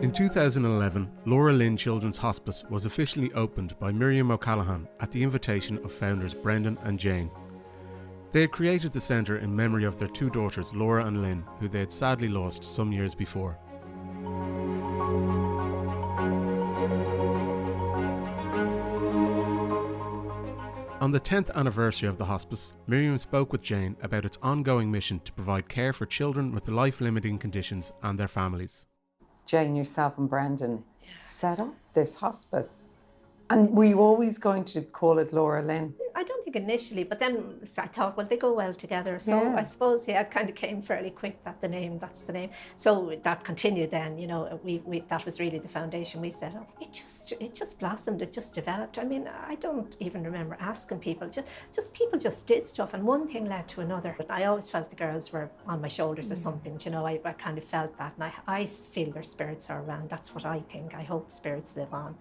In 2011, LauraLynn Children's Hospice was officially opened by Miriam O'Callaghan at the invitation of founders Brendan and Jane. They had created the centre in memory of their two daughters, Laura and Lynn, who they had sadly lost some years before. On the 10th anniversary of the hospice, Miriam spoke with Jane about its ongoing mission to provide care for children with life-limiting conditions and their families. Jane, yourself and Brendan set up this hospice. And were you always going to call it LauraLynn? I don't think initially, but then I thought, well, they go well together. So Yeah. I suppose, it kind of came fairly quick that that's the name. So that continued then, we that was really the foundation we set up. It just blossomed, it just developed. I mean, I don't even remember asking people, just people just did stuff and one thing led to another. But I always felt the girls were on my shoulders or something, I kind of felt that, and I feel their spirits are around. That's what I think. I hope spirits live on.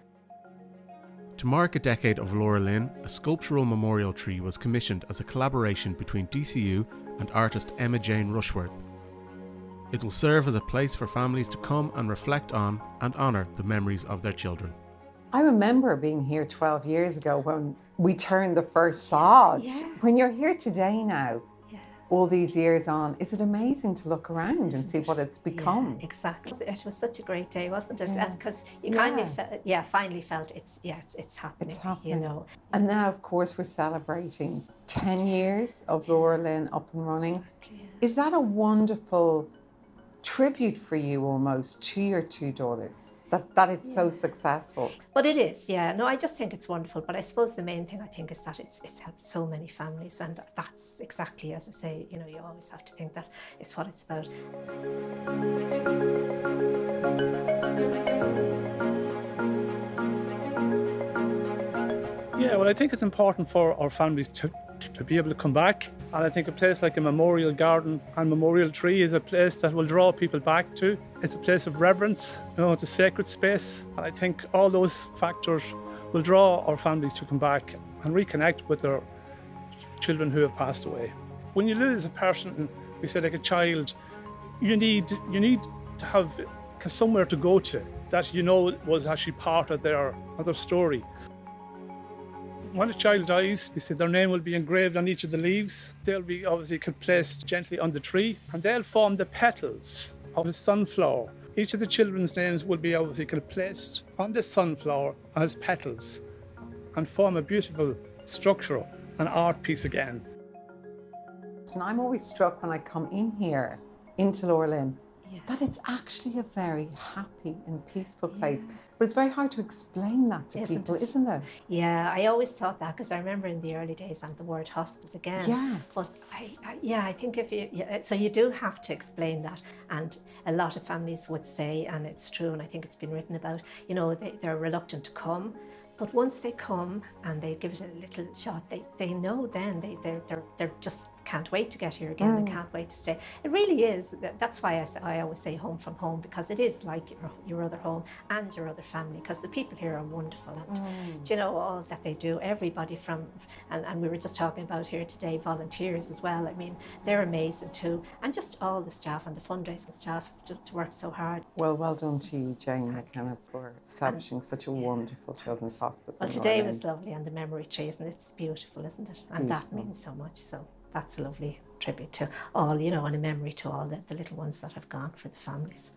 To mark a decade of LauraLynn, a sculptural memorial tree was commissioned as a collaboration between DCU and artist Emma Jane Rushworth. It will serve as a place for families to come and reflect on and honour the memories of their children. I remember being here 12 years ago when we turned the first sod. Yeah. When you're here today now, all these years on, is it amazing to look around and see what it's become? Yeah, exactly. It was such a great day, wasn't it? Yeah. Because you kind of finally felt it's happening, It's happening. And And now, of course, we're celebrating 10 years of LauraLynn up and running. Exactly, yeah. Is that a wonderful tribute for you almost to your two daughters? That it's so successful. But it is, No, I just think it's wonderful. But I suppose the main thing I think is that it's helped so many families, and that's exactly, as I say, you always have to think that is what it's about. Yeah, well, I think it's important for our families to be able to come back. And I think a place like a memorial garden and memorial tree is a place that will draw people back to. It's a place of reverence, it's a sacred space. And I think all those factors will draw our families to come back and reconnect with their children who have passed away. When you lose a person, we say like a child, you need to have somewhere to go to that was actually part of their story. When a child dies, we say their name will be engraved on each of the leaves. They'll be obviously placed gently on the tree, and they'll form the petals of a sunflower. Each of the children's names will be obviously placed on the sunflower as petals and form a beautiful structure, an art piece again. And I'm always struck when I come in here, into LauraLynn, that it's actually a very happy and peaceful place. But it's very hard to explain that to people, isn't it? Yeah, I always thought that because I remember in the early days and the word hospice again. Yeah. But I think so you do have to explain that. And a lot of families would say, and it's true, and I think it's been written about, they're reluctant to come. But once they come and they give it a little shot, they know then they're just can't wait to get here again and can't wait to stay. It really is. That's why I always say home from home, because it is like your other home and your other family, because the people here are wonderful. And all that they do, everybody from, and we were just talking about here today, volunteers as well. I mean, they're amazing too. And just all the staff and the fundraising staff to work so hard. Well done to you, Jane McKenna, for establishing such a wonderful children's hospice. Well, today was lovely, and the memory tree, and it's beautiful, isn't it? And that means so much. So that's a lovely tribute to all, and a memory to all the little ones that have gone for the families.